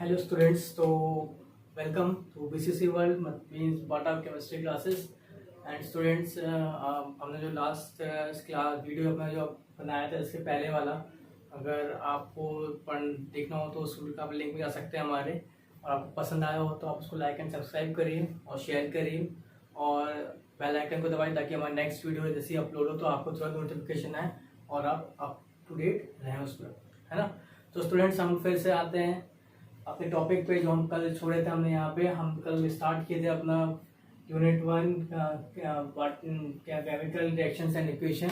Hello students, तो welcome to BCC world means bottom chemistry classes. And students, हमने जो last class video अपना जो बनाया था इसके पहले वाला, अगर आपको देखना हो तो उस वीडियो का आप लिंक भी आ सकते हैं हमारे। और आपको पसंद आया हो तो आप उसको लाइक एंड सब्सक्राइब करिए और शेयर करिए और बेल आइकन को दबाइए ताकि हमारा नेक्स्ट वीडियो जैसे अपलोड हो तो आपको तुरंत नोटिफिकेशन आए और आप अप टू डेट रहें उस पर, है ना। तो स्टूडेंट्स, हम फिर से आते हैं अपने टॉपिक पे जो हम कल छोड़े थे। हमने यहाँ पे हम कल स्टार्ट किए थे अपना यूनिट 1 क्या chemical reactions and equation.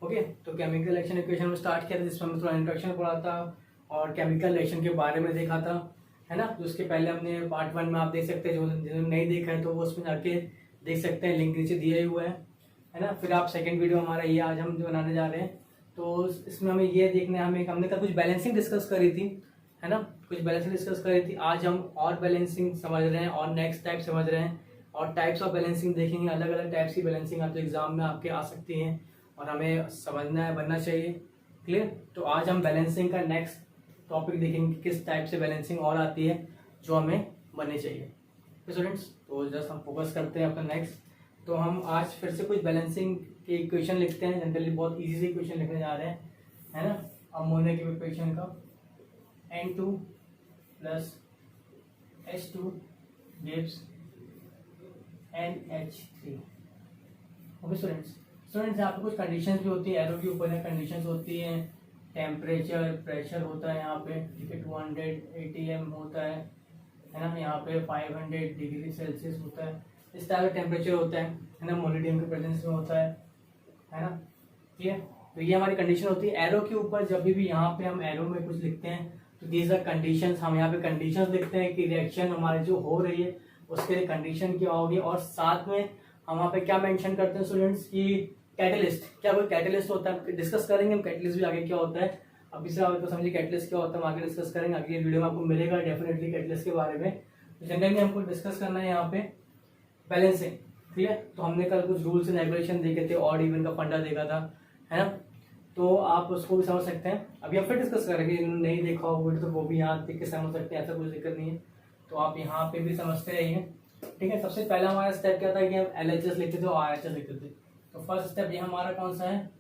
Okay, तो केमिकल रिएक्शन इक्वेशन में स्टार्ट किया था जिसमें हमने थोड़ा इंट्रोडक्शन पढ़ा था और केमिकल रिएक्शन के बारे में देखा था, है ना। तो उसके पहले हमने पार्ट 1 में आप देख सकते हैं, जो जिन्होंने नहीं देखा है तो वो उसमें जाके देख सकते हैं, लिंक नीचे दिया हुआ है ना। फिर आप सेकेंड वीडियो हमारा ये आज हम जो बनाने जा रहे हैं, तो इसमें हमें ये देखना है, हमने कल कुछ बैलेंसिंग डिस्कस करी थी, है ना। कुछ बैलेंसिंग डिस्कस करी थी। आज हम और बैलेंसिंग समझ रहे हैं और नेक्स्ट टाइप समझ रहे हैं और टाइप्स ऑफ बैलेंसिंग देखेंगे। अलग अलग टाइप्स की बैलेंसिंग आप तो एग्जाम में आपके आ सकती हैं और हमें समझना है, बनना चाहिए। क्लियर। तो आज हम बैलेंसिंग का नेक्स्ट टॉपिक देखेंगे, किस टाइप से बैलेंसिंग और आती है जो हमें बननी चाहिए। स्टूडेंट्स, तो जस्ट हम फोकस करते हैं अपना नेक्स्ट। तो हम आज फिर से कुछ बैलेंसिंग के इक्वेशन लिखते हैं। जनरली बहुत इजी से इक्वेशन लिखने जा रहे हैं, है ना। अमोनिया के इक्वेशन का N2 plus H2 gives NH3। Okay students, यहाँ पे कुछ कंडीशंस भी होती है, एरो के ऊपर है कंडीशंस होती हैं। टेम्परेचर, प्रेशर होता है यहाँ पे, ठीक है, 200 atm होता है ना। यहाँ पे 500 डिग्री सेल्सियस होता है। इस तरह का टेम्परेचर होता है ना, मोलिडियम के प्रेजेंस में होता है ना। ठीक है, तो ये हमारी कंडीशन होती है। एरो के ऊपर जब भी यहाँ पे हम एरो में कुछ लिखते हैं तो दीज आर कंडीशंस। हम यहाँ पे कंडीशंस लिखते हैं कि रिएक्शन हमारी जो हो रही है उसके लिए कंडीशन क्या होगी, और साथ में हम वहाँ पे क्या मेंशन करते हैं स्टूडेंट्स की कैटलिस्ट, क्या कोई कैटलिस्ट होता है, डिस्कस करेंगे हम कैटलिस्ट भी आगे क्या होता है। अब इसे तो समझिए कैटलिस्ट क्या होता है, हम आगे डिस्कस करेंगे, अगली वीडियो में आपको मिलेगा डेफिनेटली कैटलिस्ट के बारे में। जनरली हमको डिस्कस करना है यहाँ पे बैलेंसिंग, ठीक है। तो हमने कल कुछ रूल्स एंड रेगुलेशन देखे थे, ऑड इवन का फंडा देखा था, है ना। तो आप उसको भी समझ सकते हैं। अभी हम फिर डिस्कस करेंगे, नहीं देखा होगा तो वो भी यहाँ देख के समझ सकते हैं, ऐसा कुछ दिक्कत नहीं है। तो आप यहाँ पे भी समझते रहिए, ठीक है। सबसे पहला हमारा स्टेप क्या था कि हम LHS लिखते थे और RHS लिखते थे। तो फर्स्ट स्टेप ये हमारा कौन सा है,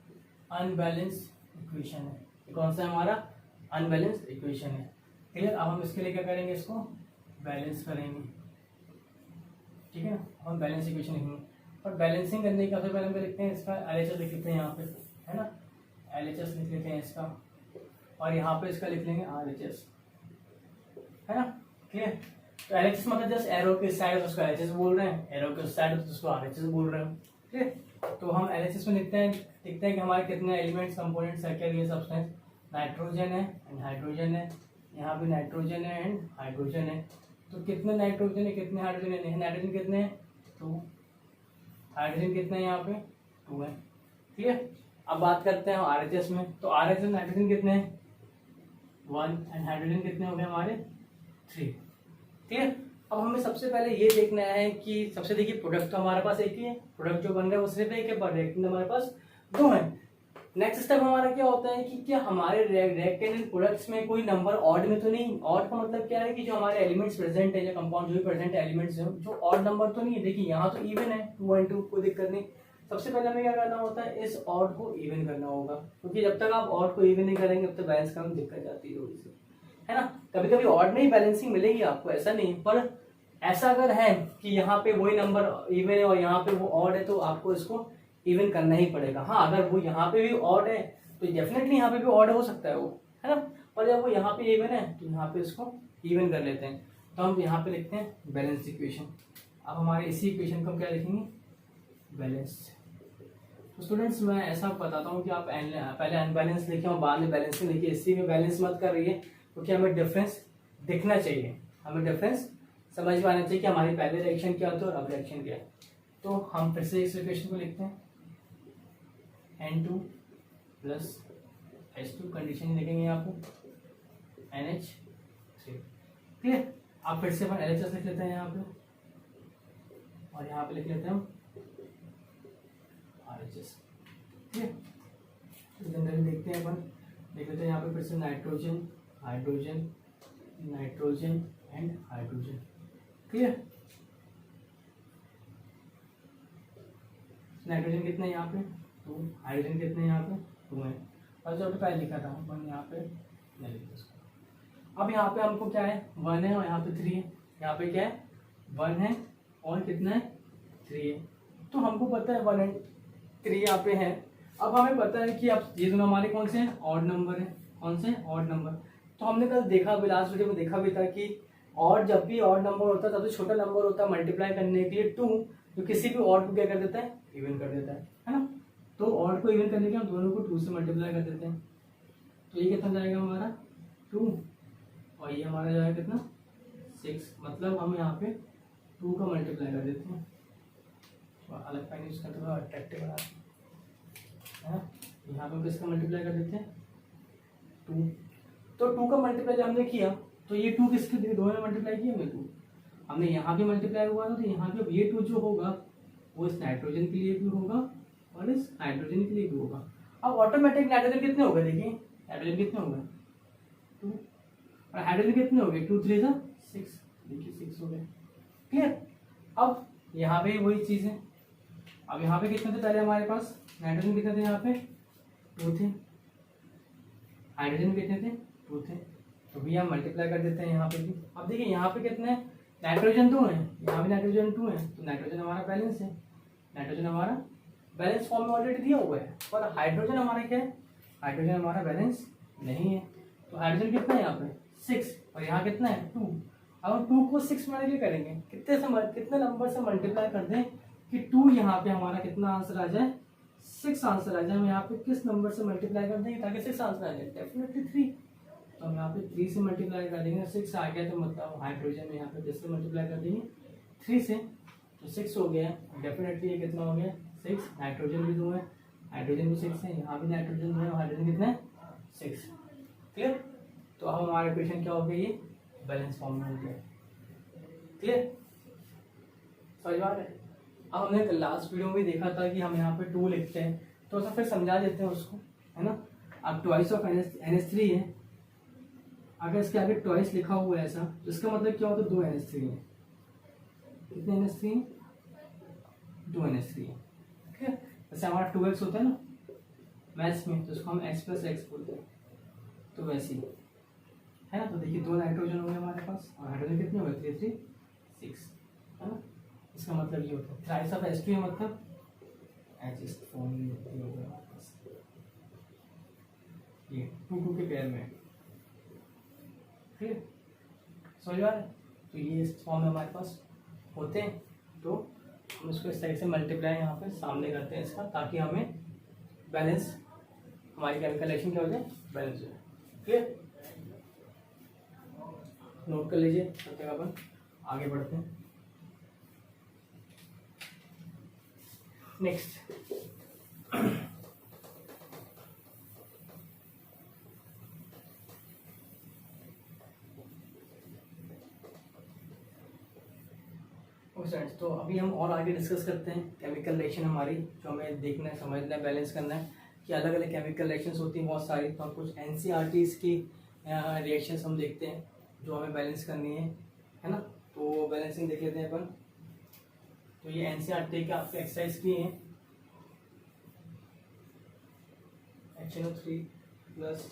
अनबैलेंस्ड इक्वेशन है। ये कौन सा है हमारा, अनबैलेंस्ड इक्वेशन है। क्लियर। अब हम इसके लिए क्या करेंगे, इसको बैलेंस करेंगे, ठीक है। हम बैलेंस इक्वेशन लिखेंगे, और बैलेंसिंग करने का सबसे पहले हम लिखते हैं इसका LHS लिख लेते हैं यहाँ पे, है ना। LHS लिख लेते हैं इसका, और यहाँ पे इसका लिख लेंगे RHS, है ना। क्लियर। तो LHS मतलब जस्ट एरो के साइड उसको LHS बोल रहे हैं, एरो के साइड उसको RHS बोल रहे हैं। क्लियर। तो हम LHS में लिखते हैं कि हमारे कितने एलिमेंट्स कंपोनेंट्स है, क्या ये सब्सटेंस, नाइट्रोजन है एंड हाइड्रोजन है। यहाँ पे नाइट्रोजन है एंड हाइड्रोजन है। तो कितने नाइट्रोजन है, कितने हाइड्रोजन है, नाइट्रोजन कितने हैं 2, हाइड्रोजन कितने हैं यहाँ पे 2 है, ठीक है। अब बात करते हैं RHS में। तो RHS में नाइट्रोजन कितने हैं 1 एंड हाइड्रोजन कितने हो गए हमारे 3, ठीक है। अब हमें सबसे पहले ये देखना है कि सबसे देखिए प्रोडक्ट तो हमारे पास एक ही है, प्रोडक्ट जो बन रहा है वो सिर्फ एक है, पर रिएक्टेंट हमारे पास 2 है। नेक्स्ट स्टेप हमारा क्या होता है कि क्या हमारे रिएक्टेंट एंड प्रोडक्ट्स में कोई नंबर ऑड में तो नहीं। ऑड का मतलब क्या है कि जो हमारे एलिमेंट्स प्रेजेंट है, जो कंपाउंड जो भी प्रेजेंट है एलिमेंट्स जो ऑड नंबर तो नहीं है। देखिए यहाँ तो इवन है 2 और 2, कोई दिक्कत नहीं। सबसे पहले हमें क्या करना होता है, इस ऑड को इवन करना होगा, क्योंकि जब तक आप ऑड को इवन नहीं करेंगे तब तक बैलेंस करने में दिक्कत जाती है थोड़ी सी, है ना। कभी कभी ऑड में ही बैलेंसिंग मिलेगी आपको, ऐसा नहीं, पर ऐसा अगर है कि यहाँ पे वही नंबर इवन है और यहाँ पे वो ऑड है तो आपको इसको इवन करना ही पड़ेगा। हाँ, अगर वो यहाँ पे भी ऑड है तो डेफिनेटली यहाँ पे भी ऑड हो सकता है वो, है ना। पर जब वो यहाँ पे इवन है तो यहाँ पे इसको इवन कर लेते हैं। तो हम यहाँ पे लिखते हैं बैलेंस इक्वेशन। अब हमारे इसी इक्वेशन को हम क्या लिखेंगे, बैलेंस। तो स्टूडेंट्स, मैं ऐसा बताता हूँ कि आप पहले अनबैलेंस लिखे और बाद में बैलेंसिंग लिखिए। इसी में बैलेंस मत कर रही है क्योंकि हमें डिफरेंस दिखना चाहिए, हमें डिफरेंस समझ में आना चाहिए कि हमारी पहले रिएक्शन क्या होती है और अब रिएक्शन क्या है। तो हम फिर से इस इक्वेशन को लिखते हैं, N2 प्लस H2, कंडीशन लिखेंगे यहाँ पे NH3, ठीक है। अब फिर से अपन LHS लिख लेते हैं यहाँ पे, और यहाँ पे लिख लेते हैं हम RHS, ठीक है। तो जनरली देखते हैं अपन, देख लेते हैं यहाँ पे फिर से nitrogen, hydrogen nitrogen and hydrogen. Clear? Nitrogen कितने हैं यहाँ पे 2, हाइड्रोजन कितने हैं यहाँ पे 2 है, और जो पहले लिखा था 1 यहाँ पे नहीं लिखा उसको। अब यहाँ पे हमको क्या है 1 है और यहाँ पे 3 है, यहाँ पे क्या है 1 है और कितना है 3 है। तो हमको पता है 1 एंड 3 यहाँ पे है। अब हमें पता है कि अब ये दोनों हमारे कौन से हैं ऑड नंबर है, कौन से ऑड नंबर। तो हमने कल देखा भी, लास्ट वीडियो में देखा भी था कि और जब भी ऑड नंबर होता है तब तो छोटा नंबर होता है मल्टीप्लाई करने के लिए 2, तो किसी भी ऑड को क्या कर देता है इवन कर देता है ना। तो ऑड को इवन करने के लिए हम दोनों को 2 से मल्टीप्लाई कर देते हैं। तो ये कितना जाएगा हमारा 2 और ये हमारा जाएगा कितना 6, मतलब हम यहाँ पे 2 का मल्टीप्लाई कर देते हैं। तो अलग पेन यूज करते हुए अट्रैक्टिव बना है ना। यहाँ पे हम किसका मल्टीप्लाई कर देते हैं 2। तो 2 का मल्टीप्लाई जब हमने किया तो ये 2 किसके दो में मल्टीप्लाई किया हमने 2, हमने यहाँ भी मल्टीप्लाई हुआ था, तो यहाँ पे ये 2 जो होगा वो इस नाइट्रोजन के लिए भी होगा और इस हाइड्रोजन के लिए भी होगा। अब ऑटोमेटिक नाइट्रोजन कितने हो गए, देखिए नाइट्रोजन कितने हो गए 2 और हाइड्रोजन कितने हो गए 2 3 6, देखिए 6 हो गए। क्लियर? अब यहाँ पे वही चीज़ है। अब यहाँ पे कितने थे पहले हमारे पास नाइट्रोजन कितने थे, यहाँ पे 2 थे, हाइड्रोजन कितने थे 2 थे, तो भी हम मल्टीप्लाई कर देते हैं यहाँ पे भी। अब देखिए यहाँ पे कितने नाइट्रोजन 2 है, यहाँ भी नाइट्रोजन 2 है, तो नाइट्रोजन हमारा बैलेंस है, नाइट्रोजन हमारा बैलेंस फॉर्म में ऑलरेडी दिया हुआ है। और हाइड्रोजन हमारा क्या है, हाइड्रोजन हमारा बैलेंस नहीं है। तो हाइड्रोजन कितना है यहाँ पे 6 और यहाँ कितना है 2। अब हम 2 को 6 में करेंगे, कितने नंबर से मल्टीप्लाई कर दें कि 2 यहाँ पे हमारा कितना आंसर आ जाए 6 आंसर आ जाए। हम यहाँ पे किस नंबर से मल्टीप्लाई कर देंगे ताकि 6 आंसर आ जाए, डेफिनेटली 3। तो हम यहाँ पे 3 से मल्टीप्लाई कर देंगे, 6 आ गया तो मतलब हाइड्रोजन में यहाँ पे किससे मल्टीप्लाई कर देंगे 3 से, तो 6 हो गया। डेफिनेटली ये कितना हो गया 6। नाइट्रोजन भी 2 है, हाइड्रोजन भी 6 है, यहाँ भी नाइट्रोजन 2 है, हाइड्रोजन कितना है 6। क्लियर? तो अब हमारा इक्वेशन क्या हो गया, ये बैलेंस फॉर्म में हो गया। क्लियर? समझ में आ रहा है? अब हमने लास्ट वीडियो में भी देखा था कि हम यहाँ पे 2 लिखते हैं, तो ऐसा फिर समझा देते हैं उसको, है ना। अब ट्वाइस ऑफ NH3 है, अगर इसके आगे ट्वाइस लिखा हुआ है ऐसा, तो इसका मतलब क्या होता है 2 NH3 है। कितने NH3 है 2 NH3 है। ठीक है, जैसे हमारा 2x होता है ना मैथ्स में, तो इसको हम x + x बोलते हैं, तो वैसे ही है ना। तो देखिए 2 नाइट्रोजन हो गए हमारे पास और हाइड्रोजन कितने हो गए 3 3 6, है ना। इसका मतलब ये होता है थ्राइस ऑफ H2 है, मतलब H इस फॉर्म में हो गया हमारे पास, ये 2 2 के पेयर में। ठीक, समझ आ रहा है? तो ये इस फॉर्म में हमारे पास होते हैं, तो हम इसको इस तरह से मल्टीप्लाई यहाँ पे सामने करते हैं इसका, ताकि हमें बैलेंस, हमारी केमिकल रिएक्शन क्या हो जाए बैलेंस हो जाए। क्लियर? नोट कर लीजिए, तब तक अपन आगे बढ़ते हैं। नेक्स्ट, तो अभी हम और आगे डिस्कस करते हैं केमिकल रिएक्शन हमारी, जो हमें देखना है, समझना है, बैलेंस करना है कि अलग अलग केमिकल रिएक्शंस होती हैं बहुत सारी। तो हम कुछ NCERTs की रिएक्शंस हम देखते हैं जो हमें बैलेंस करनी है ना। तो बैलेंसिंग देख लेते हैं अपन। तो ये NCERT के आपके एक्सरसाइज की हैं, HNO3 प्लस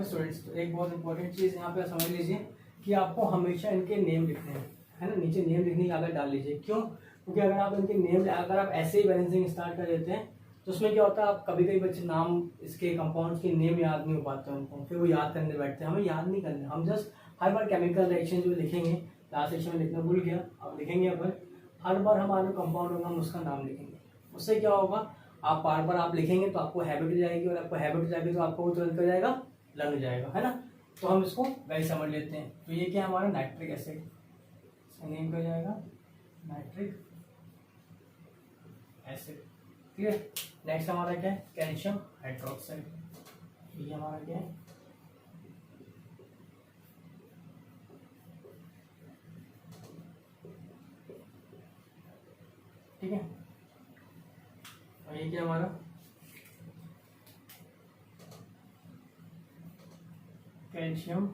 स्टूडेंट्स, तो एक बहुत इंपॉर्टेंट चीज़ यहाँ पे समझ लीजिए कि आपको हमेशा इनके नेम लिखने हैं, है ना। नीचे नेम लिखने की आदत डाल लीजिए। क्यों? क्योंकि अगर आप इनके नेम, अगर आप ऐसे ही बैलेंसिंग स्टार्ट कर देते हैं तो उसमें क्या होता है, आप कभी कभी बच्चे नाम इसके कंपाउंड्स के नेम याद नहीं हो पाते हैं उनको, फिर वो याद करने बैठते हैं। हमें याद नहीं करना, हम जस्ट हर बार केमिकल रिएक्शन जो लिखेंगे, लास्ट सेक्शन में लिखना भूल गया, अब लिखेंगे अपन, हर बार हमारा कंपाउंड होगा हम उसका नाम लिखेंगे। उससे क्या होगा, आप बार बार आप लिखेंगे तो आपको हैबिट हो जाएगी, और आपको हैबिट हो जाएगी तो आपको वो तुरंत हो जाएगा, लग जाएगा, है ना। तो हम इसको वैसे समझ लेते हैं। तो ये क्या है हमारा नाइट्रिक एसिड, इसका नेम क्या हो जाएगा नाइट्रिक एसिड। क्लियर? नेक्स्ट हमारा क्या है कैल्शियम हाइड्रोक्साइड, ये हमारा क्या है ठीक है। और ये क्या हमारा कैल्शियम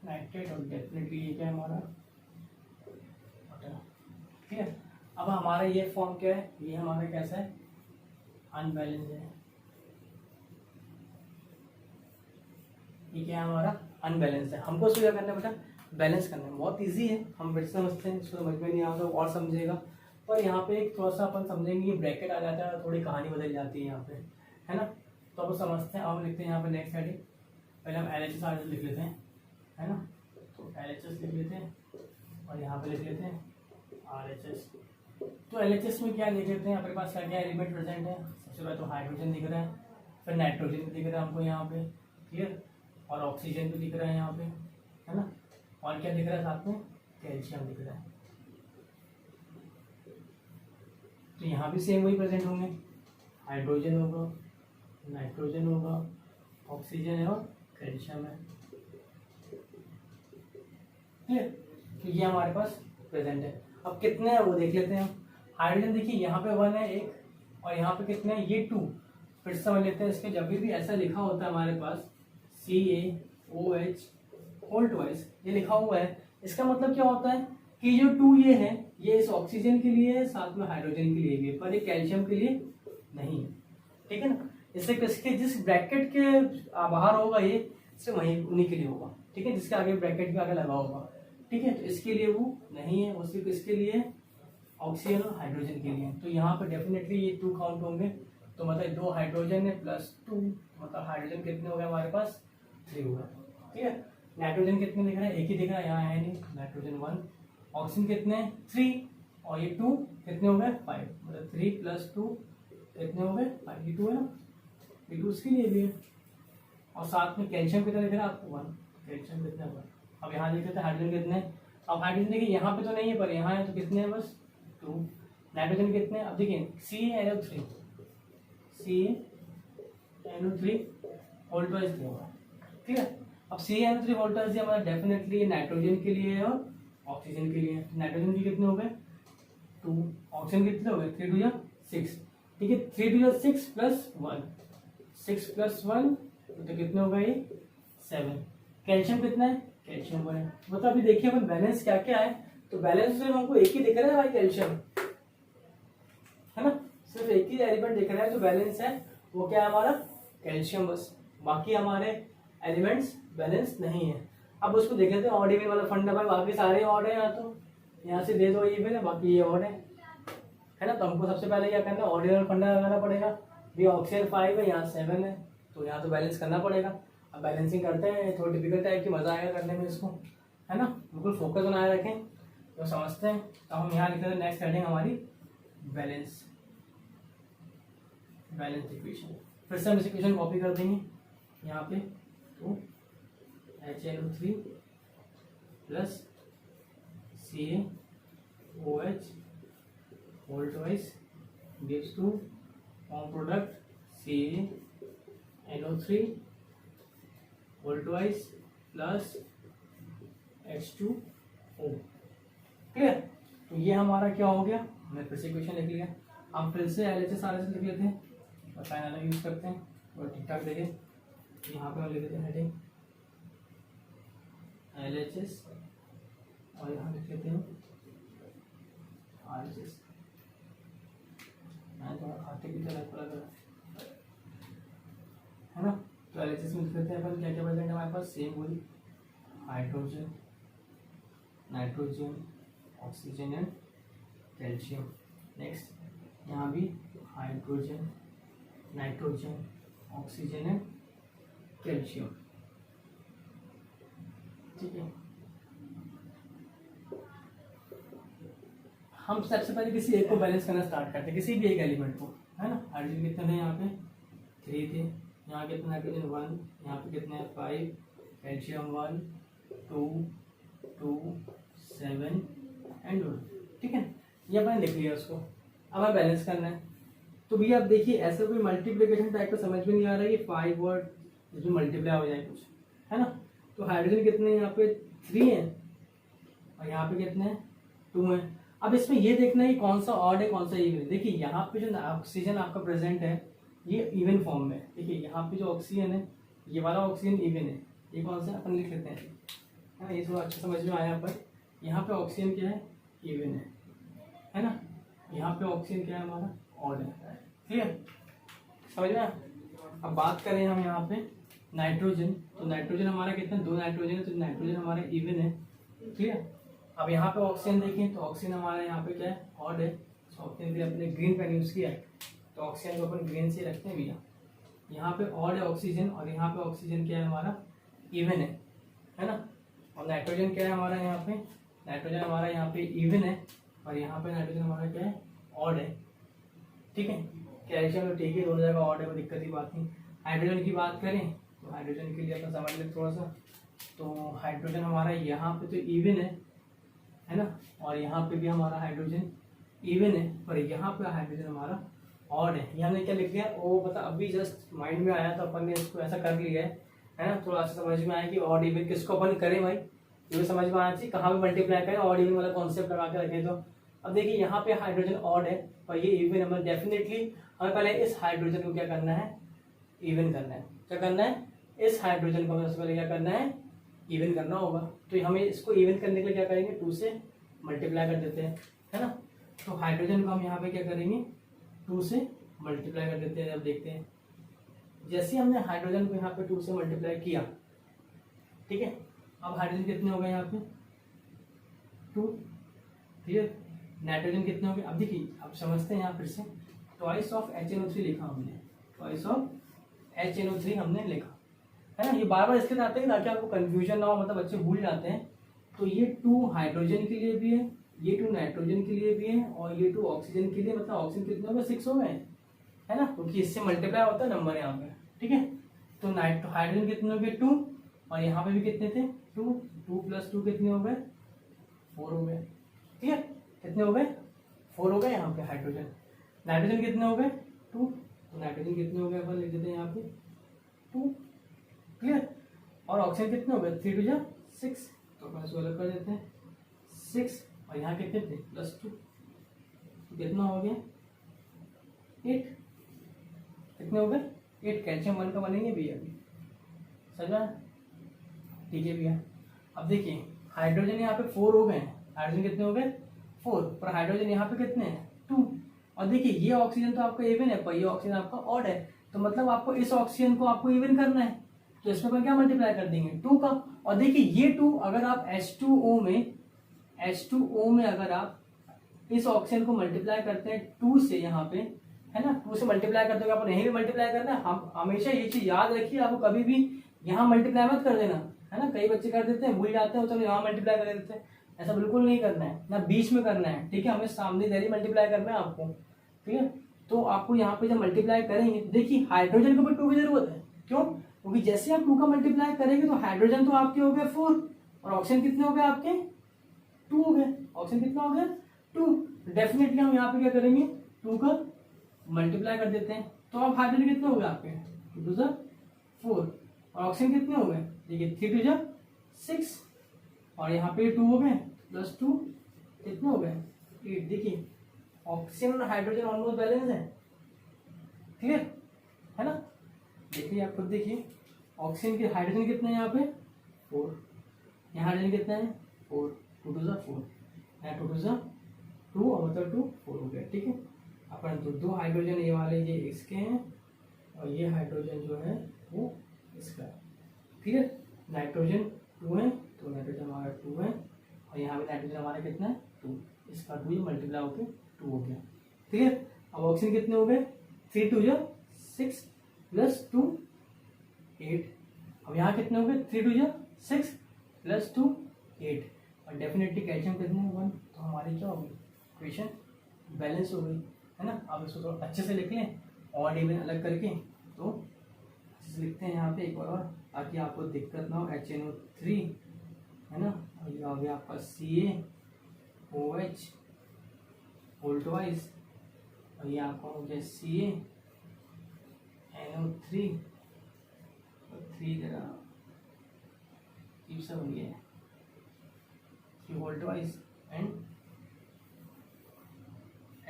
नाइट्रेट, और डेफिनेटली ये क्या है हमारा वाटर। ठीक है। अब हमारा ये फॉर्म क्या है, ये हमारा कैसा है, अनबैलेंस है। ये क्या है हमारा अनबैलेंस है। हमको इसको क्या करना है बेटा, बैलेंस करना है। बहुत इजी है, हम फिर से समझते हैं, इसको समझ में नहीं आता और समझेगा। पर यहाँ पे एक थोड़ा सा अपन समझेंगे, ये ब्रैकेट आ जाता है, थोड़ी कहानी बदल जाती है यहाँ पे, है ना। तो अब समझते हैं। अब लिखते हैं यहाँ पे नेक्स्ट हेडिंग, पहले हम LHS लिख लेते हैं, है ना। तो LHS लिख लेते हैं और यहाँ पे लिख लेते हैं RHS। तो LHS में क्या लिख लेते हैं, अपने पास क्या क्या एलिमेंट प्रेजेंट है। सबसे पहले तो हाइड्रोजन दिख रहा है, फिर नाइट्रोजन भी दिख रहा है हमको यहाँ पे, क्लियर, और ऑक्सीजन भी दिख रहा है यहाँ पे, है ना। और क्या दिख रहा है साथ में, कैल्शियम दिख रहा है। तो यहाँ भी सेम वही प्रेजेंट होंगे, हाइड्रोजन होगा, नाइट्रोजन होगा, ऑक्सीजन है और कैल्शियम है, क्लियर। तो ये हमारे पास प्रेजेंट है। अब कितने हैं वो देख लेते हैं हम। हाइड्रोजन देखिए यहाँ पे 1 है एक, और यहाँ पे कितने हैं, ये 2। फिर समझ लेते हैं इसके, जब भी ऐसा लिखा होता है हमारे पास CaOH होल ट्वाइस ये लिखा हुआ है, इसका मतलब क्या होता है कि जो 2 ये है, ये इस ऑक्सीजन के लिए है, साथ में हाइड्रोजन के लिए भी है, पर ये कैल्शियम के लिए नहीं है, ठीक है ना। इससे किसके, जिस ब्रैकेट के बाहर होगा ये, इससे वहीं उन्हीं के लिए होगा, ठीक है, जिसके आगे ब्रैकेट के आगे लगा होगा, ठीक है। तो इसके लिए वो नहीं है, वो सिर्फ इसके लिए ऑक्सीजन और हाइड्रोजन के लिए। तो यहाँ पर डेफिनेटली ये 2 काउंट होंगे। तो मतलब 2 हाइड्रोजन है प्लस 2, मतलब हाइड्रोजन कितने हो गए हमारे पास, 3 हो गए, ठीक है। नाइट्रोजन कितने दिख रहा है, एक ही दिख रहा है, यहाँ है नहीं, नाइट्रोजन 1। ऑक्सीजन कितने, 3, और ये 2 कितने हो गए, 5, मतलब 3 + 2 कितने हो गए, 5। ये 2 है ना, ये 2 इसके लिए भी है। और साथ में कैल्शियम कितना दिख रहा है आपको, 1। कैल्शियम कितना है, अब यहाँ देख लेते हैं हाइड्रोजन कितने। अब हाइड्रोजन देखिए यहाँ पे तो नहीं है, पर यहाँ है, तो कितने हैं, बस 2। नाइट्रोजन कितने, अब देखिए CaNO3 होल ट्वाइस दिया हुआ, ठीक है। अब CaNO3 होल ट्वाइस दिया, मतलब डेफिनेटली नाइट्रोजन के लिए है और ऑक्सीजन के लिए। नाइट्रोजन के कितने हो गए, 2, ऑक्सीजन कितने हो गए, 3 × 2 = 6, ठीक है। 3 × 2 = 6 + 1, 6 + 1 तो कितने होगा ये, 7। कैल्शियम कितना है, कैल्शियम 1 है। मतलब अभी देखिए अपन बैलेंस क्या क्या है, तो बैलेंस में हमको एक ही दिख रहा है भाई, कैल्शियम, है ना, सिर्फ एक ही एलिमेंट दिख रहा है जो बैलेंस है, वो क्या है हमारा, कैल्शियम बस। बाकी हमारे एलिमेंट्स बैलेंस नहीं है। अब उसको देख लेते हैं, ऑड इवन वाला फंडा भाई, बाकी सारे ऑड है, यहाँ तो यहाँ से दे दो इवन है, बाकी ये ऑड है ना। तो हमको सबसे पहले क्या करना है, ऑड इवन फंडा लगाना पड़ेगा। ये ऑक्सीजन 5 है, यहाँ 7 है, तो यहाँ तो बैलेंस करना पड़ेगा। अब बैलेंसिंग करते हैं, थोड़ी डिफिकल्ट टाइप की, मजा आएगा करने में इसको, है ना। बिल्कुल फोकस बनाए रखें तो समझते हैं। तो हम यहाँ लिखते हैं नेक्स्ट हेडिंग हमारी बैलेंस इक्वेशन। फिर से हम इस इक्वेशन कॉपी कर देंगे यहाँ पे। तो HNO3 + CaOH whole twice gives to form product CaNO3 whole twice + H2O, clear. तो ये हमारा क्या हो गया, हमने फिर से इक्वेशन लिख लिया। हम फिर से LHS RHS लिख लेते हैं और साइन अलग यूज करते हैं और ठीक ठाक देखें। यहाँ पे हम लिख देते हैं हेडिंग LHS और यहाँ लिख लेते हैं RHS। मैं थोड़ा खाते की तरह लग है ना। तो LHS में लिख लेते हैं अपन क्या क्या प्रेजेंट है हमारे पास, सेम वही, hydrogen, nitrogen, oxygen and calcium. Next यहाँ भी hydrogen, nitrogen, oxygen and calcium, ठीक है। हम सबसे पहले किसी एक को बैलेंस करना स्टार्ट करते हैं, किसी भी एक एलिमेंट को, है ना। हाइड्रोजन कितने थे यहाँ पे, 3 थे, यहाँ कितना नाइट्रोजन 1, यहाँ पे कितने हैं 5, कैल्शियम 1, 2, 2, 7 एंड 1, ठीक है। ये अपन लिख लिया उसको। अब हमें बैलेंस करना है। तो भैया आप देखिए, ऐसा कोई मल्टीप्लिकेशन टाइप का समझ में नहीं आ रहा है कि 5 वर्ड जिसमें मल्टीप्लाई हो जाए कुछ, है ना। तो हाइड्रोजन कितने यहाँ पे 3 है, और यहाँ पे कितने हैं 2 है। अब इसमें ये देखना है कौन सा ऑड है कौन सा इवन है। देखिए यहाँ पे जो ऑक्सीजन आपका प्रेजेंट है ये इवन फॉर्म में। देखिए यहाँ पे जो ऑक्सीजन है ये वाला ऑक्सीजन इवन है, ये कौन सा अपन लिख लेते हैं, है ना, ये थोड़ा अच्छा समझ में आया पर यहाँ पे ऑक्सीजन क्या है इवन है ना, यहाँ पे ऑक्सीजन क्या है हमारा ऑड है। क्लियर, समझ में। अब बात करें हम यहाँ पे नाइट्रोजन, तो नाइट्रोजन हमारा कितना 2 नाइट्रोजन है, तो नाइट्रोजन हमारा इवन है। क्लियर। अब यहाँ पे ऑक्सीजन देखें तो ऑक्सीजन हमारा यहाँ पे क्या है ऑड है, तो ऑक्सीजन के लिए अपने ग्रीन पेन यूज किया है, तो ऑक्सीजन को अपन ग्रीन से रखते हैं भैया। यहाँ पे ऑड है ऑक्सीजन और यहाँ पे ऑक्सीजन क्या है हमारा इवन है ना। और नाइट्रोजन क्या है हमारा यहाँ पे, नाइट्रोजन हमारा यहाँ पे इवन है और यहाँ पे नाइट्रोजन हमारा क्या है ऑड है। ठीक है, कैल्शियम तो ठीक है दोनों जगह ऑड है, कोई दिक्कत की बात नहीं। हाइड्रोजन की बात करें तो हाइड्रोजन के लिए अपन समझ लें थोड़ा सा, तो हाइड्रोजन हमारा यहाँ पे तो इवन है ना, और यहाँ पे भी हमारा हाइड्रोजन इवन है, पर यहाँ पे हाइड्रोजन हमारा ऑड है। ये हमने क्या लिख लिया वो पता अभी जस्ट माइंड में आया तो अपन ने इसको ऐसा कर लिया है ना, थोड़ा सा समझ में आया कि ऑड इवन किसको अपन करें भाई, ये भी समझ में आना चाहिए कहाँ पे मल्टीप्लाई करें, ऑड इवन वाला कॉन्सेप्ट लगा के रखें। तो अब देखिए यहाँ पे हाइड्रोजन ऑड है और ये इवन है, मतलब डेफिनेटली हमें पहले इस हाइड्रोजन को क्या करना है इवन करना है। क्या करना है, इस हाइड्रोजन को सबसे पहले क्या करना है इवन करना होगा। तो हमें इसको इवन करने के लिए क्या करेंगे 2 से मल्टीप्लाई कर देते हैं, है ना। तो हाइड्रोजन को हम यहाँ पे क्या करेंगे 2 से मल्टीप्लाई कर देते हैं। अब देखते हैं जैसे हमने हाइड्रोजन को यहाँ पे 2 से मल्टीप्लाई किया, ठीक है, अब हाइड्रोजन कितने हो गए यहाँ पे 2। क्लियर, नाइट्रोजन कितने हो गए। अब देखिए अब समझते हैं यहाँ फिर से, ट्वाइस ऑफ HNO3 लिखा हमने, ट्वाइस ऑफ HNO3 हमने लिखा, है ना। ये बार बार इसलिए आते हैं ताकि आपको कंफ्यूजन ना हो, मतलब बच्चे भूल जाते हैं। तो ये 2 हाइड्रोजन के लिए भी है, ये 2 नाइट्रोजन के लिए भी है और ये 2 ऑक्सीजन के लिए, मतलब ऑक्सीजन कितने हो गए 6 हो गए, है ना, क्योंकि इससे मल्टीप्लाई होता है नंबर यहाँ पे। ठीक है, तो हाइड्रोजन कितने हो गए 2 और यहाँ पे भी कितने थे 2, 2 + 2 कितने हो गए 4 हो गए। ठीक है, कितने हो गए 4 हो गए यहाँ पे हाइड्रोजन। नाइट्रोजन कितने हो गए 2, तो नाइट्रोजन कितने हो गए अपन लिख देते हैं यहाँ पे 2। क्लियर, और ऑक्सीजन कितने हो गए 3 × 6, तो अपन इसको अलग कर देते हैं 6 और यहाँ कितने थे +2, तो कितना हो गया 8। कितने हो गए 8, कैल्शियम 1 का बनेंगे भैया अभी, समझा। ठीक है भैया, अब देखिए हाइड्रोजन यहाँ पे 4 हो गए हैं, हाइड्रोजन कितने हो गए 4, पर हाइड्रोजन यहाँ पे कितने हैं 2। और देखिए ये ऑक्सीजन तो आपका इवन है पर ये ऑक्सीजन आपका ऑड है, तो मतलब आपको इस ऑक्सीजन को आपको इवन करना है, तो इसमें अपन क्या मल्टीप्लाई कर देंगे 2 का। और देखिए ये 2 अगर आप H2O में अगर आप इस ऑक्सीजन को मल्टीप्लाई करते हैं 2 से यहाँ पे, है ना, 2 से मल्टीप्लाई करते हो आपको यहीं भी मल्टीप्लाई करना है। हम हमेशा ये चीज याद रखिए, आपको कभी भी यहाँ मल्टीप्लाई मत कर देना, है ना। कई बच्चे कर देते हैं, भूल जाते हैं, तो यहाँ मल्टीप्लाई कर देते हैं, ऐसा बिल्कुल नहीं करना है, ना बीच में करना है। ठीक है, हमें सामने इधर ही मल्टीप्लाई करना है आपको। ठीक है, तो आपको यहाँ पे जब मल्टीप्लाई करेंगे देखिए हाइड्रोजन को भी 2 की जरूरत है, क्यों, क्योंकि जैसे आप 2 का मल्टीप्लाई करेंगे तो हाइड्रोजन तो आपके हो गए 4 और ऑक्सीजन कितने हो गए आपके 2 हो गए। ऑक्सीजन कितना हो गया 2, डेफिनेटली हम यहाँ पे क्या करेंगे 2 का मल्टीप्लाई कर देते हैं, तो अब हाइड्रोजन कितने हो गए आपके 2 × 4 और ऑक्सीजन कितने हो गए देखिए 3 × 6 और यहाँ पे 2 हो गए +2 कितने हो गए 8। देखिए ऑक्सीजन और हाइड्रोजन ऑलमोस्ट बैलेंस है। क्लियर, है ना। देखिए आप खुद देखिए ऑक्सीजन के हाइड्रोजन कितने हैं यहाँ पे 4, यहाँ हाइड्रोजन कितने हैं 4, 2 × 4, यहाँ 2 × 2 और मतलब 2 4 हो गया। ठीक है, अपन तो 2 हाइड्रोजन ये वाले ये इसके हैं और ये हाइड्रोजन जो है वो इसका है। क्लियर, नाइट्रोजन 2 है तो नाइट्रोजन हमारा 2 है और यहाँ पे नाइट्रोजन हमारा कितना है 2, इसका 2 मल्टीप्लाई होकर 2 हो गया। क्लियर, अब ऑक्सीजन कितने हो गए 3 × 2 6 + 2 8, अब यहाँ कितने हो गए 3 × 6 + 2 8 और डेफिनेटली कैल्शियम कितने 1, तो हमारी क्या होगी इक्वेशन बैलेंस हो गई, है ना। अब इसको थोड़ा अच्छे से लिख लें और इवन अलग करके, तो अच्छे से लिखते हैं यहाँ पे एक और ताकि आपको दिक्कत ना हो। HNO3, है ना, और ये आ गया आपका CaOH होल ट्वाइस और ये आपका हो गया CaNO3 और 3 जरा बन गया 3 whole double twice and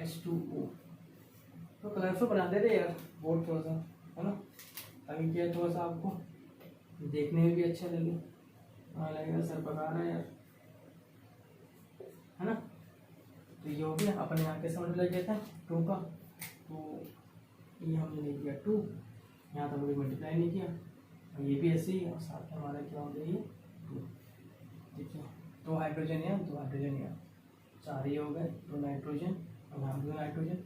H2O। तो कलरफुल बना दे रहे यार बोर्ड थोड़ा सा, है ना, ताकि क्या थोड़ा सा आपको देखने में भी अच्छा लगे। हाँ लगेगा सर पका रहा है यार, है ना। तो ये हो गया अपने यहाँ कैसे मल्टीप्लाई किया था 2 का, तो ये हमने ले लिया 2, यहाँ तो हमने मल्टीप्लाई नहीं किया, और ये भी ऐसे ही, और साथ में हमारा क्या हो गया ये 2। ठीक है, 2 हाइड्रोजन यहाँ 2 हाइड्रोजन यहाँ, 4 ये हो गए, 2 नाइट्रोजन और यहाँ 2 नाइट्रोजन,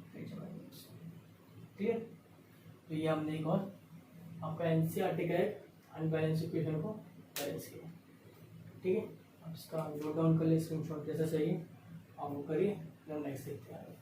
ठीक है। तो ये हमने एक और आपका एनसीईआरटी का एक अनबैलेंस इक्वेशन को बैलेंस किया, ठीक है। अब इसका नोट डाउन कर ले, स्क्रीनशॉट जैसा चाहिए आप वो करिए, नेक्स्ट देखते हैं।